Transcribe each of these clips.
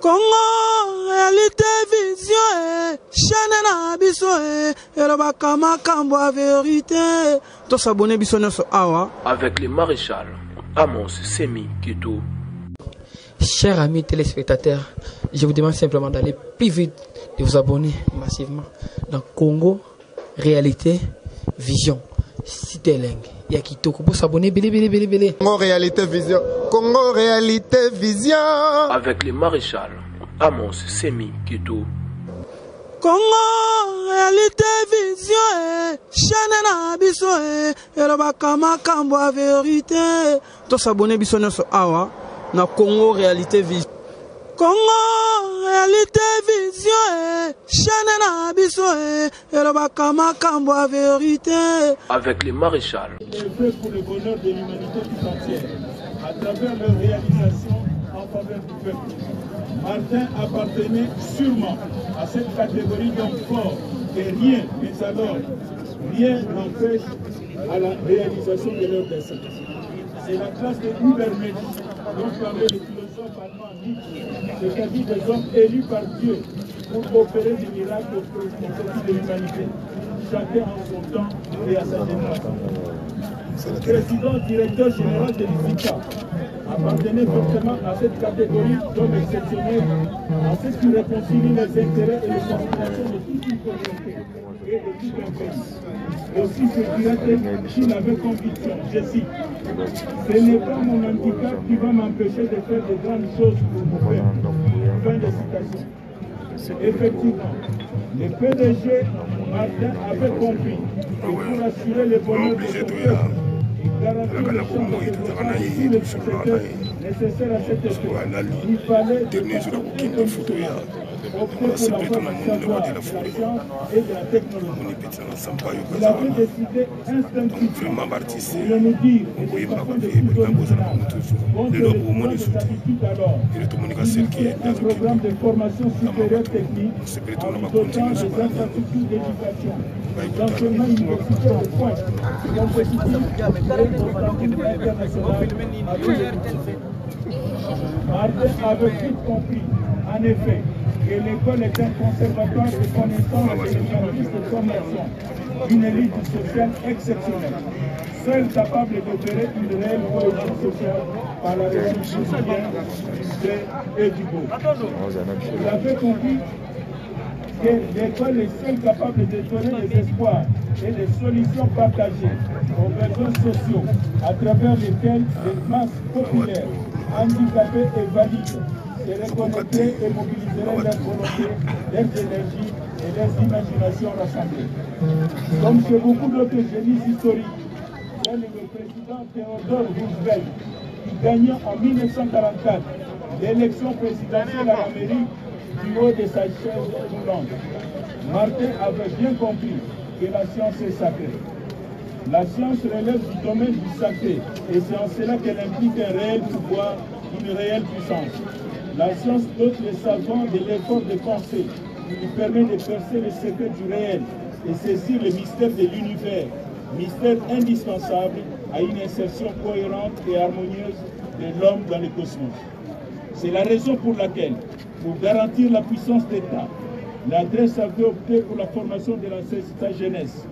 Congo, réalité, vision, chaîne na biso, et le bakama kambo vérité. Tous s'abonner biso sur Awa. Avec le maréchal Amos Semi Kito. Chers amis téléspectateurs, je vous demande simplement d'aller plus vite, de vous abonner massivement dans Congo, réalité, vision. Cité Leng. Il y a qui pour s'abonner. Congo, réalité, vision. Congo, réalité, vision. Avec le maréchal Amos Semi Kito. Congo, réalité, vision, chaîne na biso, et le bakama kambo vérité. Tous s'abonner biso sur Awa. Na Congo, réalité, vision. Congo, réalité, vision, chaîne na biso, et le bakama kambo vérité. Avec le maréchal. Ils fait pour le bonheur de l'humanité tout entière, à travers leur réalisation en faveur du peuple. Martin appartenait sûrement à cette catégorie d'hommes forts et rien, mais alors, rien n'empêche à la réalisation de leur dessein. C'est la classe de Übermensch dont parlait le philosophe allemand Nietzsche, c'est-à-dire des hommes élus par Dieu pour opérer des miracles au profit de l'humanité, chacun en son temps et à sa génération. Le président directeur général de l'ISICA appartenait fortement à cette catégorie d'hommes exceptionnels en ce qui réconcilie les intérêts et les aspirations de toute une communauté et de tout un pays. Aussi se dirait qu'il avait conviction, je cite, ce n'est pas mon handicap qui va m'empêcher de faire de grandes choses pour mon peuple. Fin de citation. Effectivement, le PDG Martin avait compris que pour assurer le bonheur de son peuple, il garantit les chances de développement de tous les secteurs nécessaires à cet effet. Il fallait opter pour la voie du savoir, de la science et de la technologie. Il avait décidé instinctivement de nous dire, et de façon de plus originale, compte tenu des habitudes alors, d'initier un programme de formation supérieure technique en lui dotant des infrastructures d'éducation, d'enseignement universitaire de pointe, compétitif et au standing international à tous les niveaux. Martin avait vite compris, en effet, que l'école est un conservatoire de connaissances et de services de formation d'une élite sociale exceptionnelle, seule capable d'opérer une réelle cohésion sociale par la recherche du bien, du fait et du beau. Vous avez compris que l'école est seule capable de donner des espoirs et des solutions partagées aux besoins sociaux à travers lesquels les masses populaires, handicapées et valides se reconnecter et mobiliseront leur volonté, leurs énergies et leurs imaginations rassemblées. Comme chez beaucoup d'autres génies historiques, tel le président Theodore Roosevelt, qui gagna en 1944 l'élection présidentielle à l'Amérique du haut de sa chaise roulante, Martin avait bien compris que la science est sacrée. La science relève du domaine du sacré et c'est en cela qu'elle implique un réel pouvoir, une réelle puissance. La science dote les savants de l'effort de pensée qui lui permet de percer les secrets du réel et saisir le mystère de l'univers, mystère indispensable à une insertion cohérente et harmonieuse de l'homme dans le cosmos. C'est la raison pour laquelle, pour garantir la puissance d'État, l'adresse avait opté pour la formation de sa jeunesse.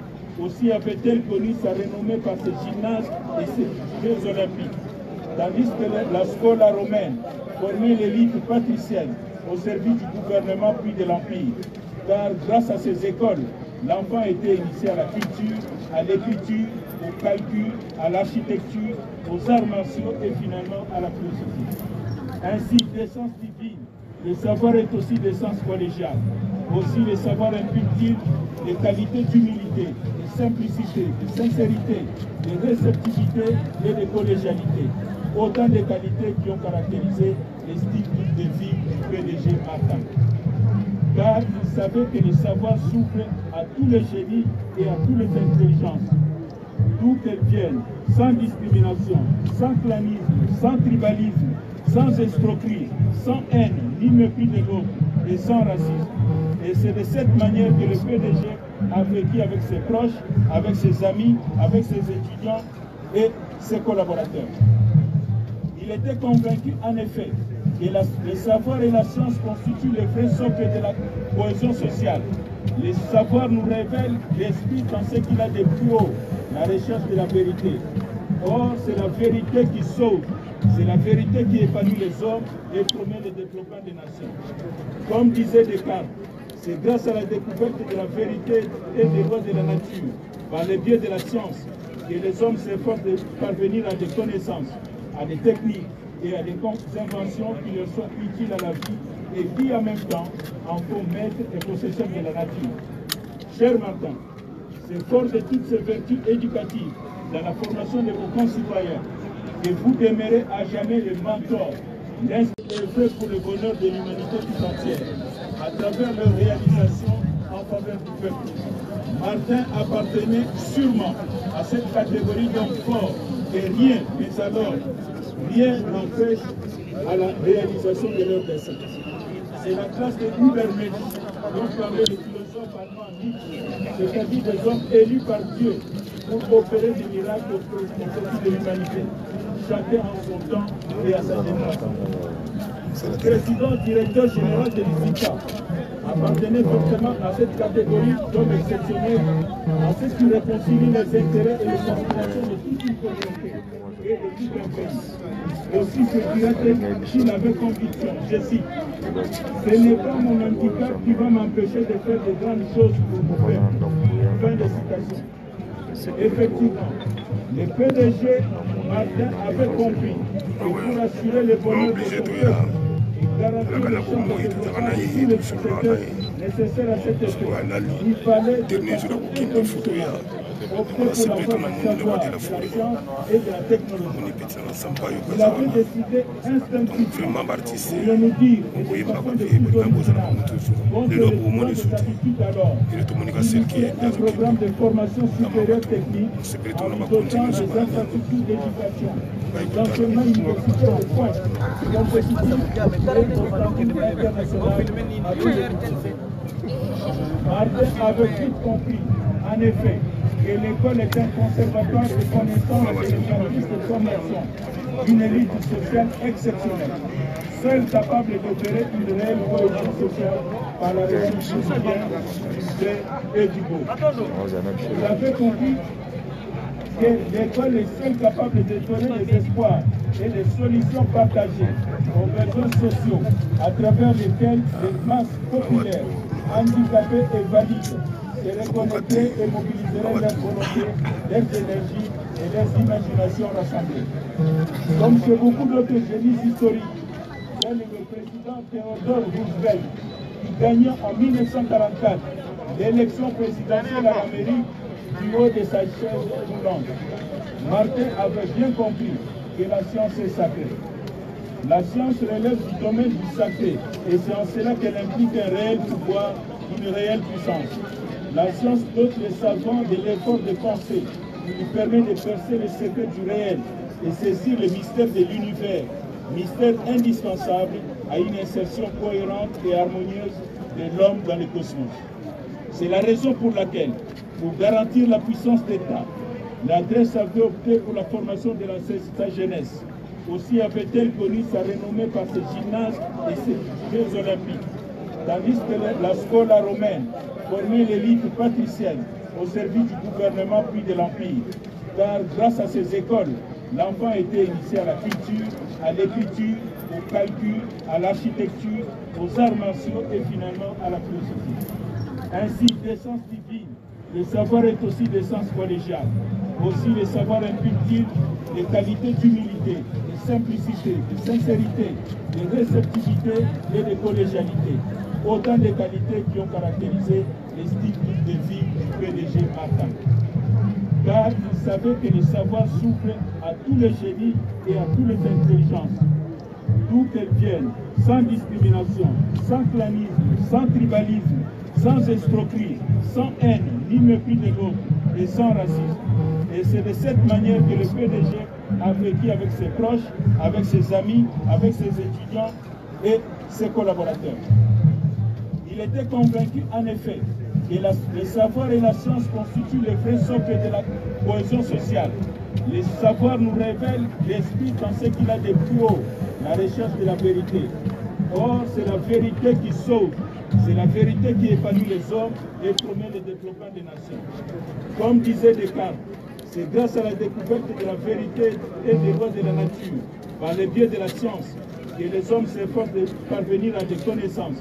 Aussi avait-elle connu sa renommée par ses gymnases et ses Jeux olympiques, tandis que la Scola romaine formait l'élite patricienne au service du gouvernement puis de l'Empire. Car grâce à ces écoles, l'enfant était initié à la culture, à l'écriture, au calcul, à l'architecture, aux arts martiaux et finalement à la philosophie. Ainsi, d'essence divine, le savoir est aussi d'essence collégiale. Aussi, le savoir implique des qualités d'humilité, de simplicité, de sincérité, de réceptivité et de collégialité. Autant de qualités qui ont caractérisé les styles de vie du PDG Martin. Car il savait que le savoir s'ouvre à tous les génies et à toutes les intelligences, d'où qu'elles viennent, sans discrimination, sans clanisme, sans tribalisme, sans escroquerie, sans haine, ni mépris de l'autre, et sans racisme. Et c'est de cette manière que le PDG a vécu avec ses proches, avec ses amis, avec ses étudiants et ses collaborateurs. Il était convaincu en effet que le savoir et la science constituent le vrai socle de la cohésion sociale. Le savoir nous révèle l'esprit dans ce qu'il a de plus haut, la recherche de la vérité. Or, c'est la vérité qui sauve, c'est la vérité qui épanouit les hommes et promet le développement des nations. Comme disait Descartes, c'est grâce à la découverte de la vérité et des lois de la nature, par le biais de la science, que les hommes s'efforcent de parvenir à des connaissances, à des techniques et à des inventions qui leur sont utiles à la vie et qui, en même temps, en font maître et possesseur de la nature. Cher Martin, c'est fort de toutes ces vertus éducatives dans la formation de vos concitoyens que vous demeurez à jamais le mentor d'inspirer pour le bonheur de l'humanité tout entière, à travers leur réalisation en faveur du peuple. Martin appartenait sûrement à cette catégorie d'hommes forts et rien, mais alors, rien n'empêche à la réalisation de leur dessein. C'est la classe de Übermensch dont parlait le philosophe allemand Nietzsche, c'est-à-dire des hommes élus par Dieu pour opérer des miracles au profit de l'humanité, chacun en son temps et à sa génération. Le président directeur général de l'ISICA appartenait fortement à cette catégorie d'hommes exceptionnels en ce qui réconcilie les intérêts et les aspirations de toute une communauté et de tout un pays. Aussi se dirait qu'il avait conviction, je cite, « Ce n'est pas mon handicap qui va m'empêcher de faire de grandes choses pour mon peuple. » Fin de citation. Effectivement, le PDG Martin avait compris que pour assurer le bonheur de son peuple et garantir le champ de développement de tous les secteurs nécessaires à cet effet, il fallait de façon inconditionnelle opter pour la voie du savoir, de la science et de la technologie. Il avait décidé instinctivement de nous dire, et de façon de plus originale, compte tenu de ses habitudes alors, initier un programme de formation supérieure technique en lui dotant des infrastructures d'éducation, d'enseignement universitaire de pointe, compétitif et au standing international à tous les niveaux. Martin avait tout compris, en effet, que l'école est un conservatoire de connaissances et de services de formation d'une élite sociale exceptionnelle, seule capable d'opérer une réelle cohésion sociale par la recherche du bien, du fait et du beau. Vous avez compris que l'école est seule capable de donner des espoirs et des solutions partagées aux besoins sociaux à travers lesquels les masses populaires, handicapées et valides se reconnecter et mobiliseront leur volonté, leurs énergies et leurs imaginations rassemblées. Comme chez beaucoup d'autres génies historiques, tel le président Theodore Roosevelt, qui gagna en 1944 l'élection présidentielle à l'Amérique du haut de sa chaise roulante. Martin avait bien compris que la science est sacrée. La science relève du domaine du sacré et c'est en cela qu'elle implique un réel pouvoir, une réelle puissance. La science dote les savants de l'effort de pensée qui lui permet de percer les secrets du réel et saisir le mystère de l'univers, mystère indispensable à une insertion cohérente et harmonieuse de l'homme dans le cosmos. C'est la raison pour laquelle, pour garantir la puissance d'État, l'adresse avait opté pour la formation de sa jeunesse. Aussi avait-elle connu sa renommée par ses gymnases et ses Jeux olympiques, tandis que la Scola romaine formait l'élite patricienne au service du gouvernement puis de l'Empire, car grâce à ces écoles, l'enfant était initié à la culture, à l'écriture, au calcul, à l'architecture, aux arts martiaux et finalement à la philosophie. Ainsi, d'essence divine, le savoir est aussi d'essence collégiale. Aussi, le savoir implique des qualités d'humilité, de simplicité, de sincérité, de réceptivité et de collégialité. Autant de qualités qui ont caractérisé les styles de vie du PDG Martin. Car il savait que le savoir souffle à tous les génies et à toutes les intelligences, d'où qu'elles viennent, sans discrimination, sans clanisme, sans tribalisme, sans escroquerie, sans haine, ni mépris de l'autre, et sans racisme. Et c'est de cette manière que le PDG a vécu avec ses proches, avec ses amis, avec ses étudiants et ses collaborateurs. Il était convaincu en effet que le savoir et la science constituent le vrai socle de la cohésion sociale. Le savoir nous révèle l'esprit dans ce qu'il a de plus haut, la la recherche de la vérité. Or, c'est la vérité qui sauve, c'est la vérité qui épanouit les hommes et promet le développement des nations. Comme disait Descartes, c'est grâce à la découverte de la vérité et des lois de la nature, par le biais de la science, que les hommes s'efforcent de parvenir à des connaissances,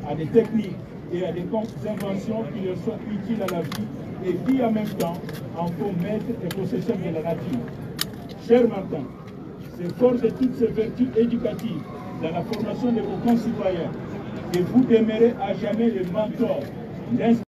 à des techniques et à des inventions qui leur sont utiles à la vie et qui, en même temps, en font maître et possesseur de la nature. Cher Martin, c'est fort de toutes ces vertus éducatives dans la formation de vos concitoyens que vous demeurez à jamais le mentor,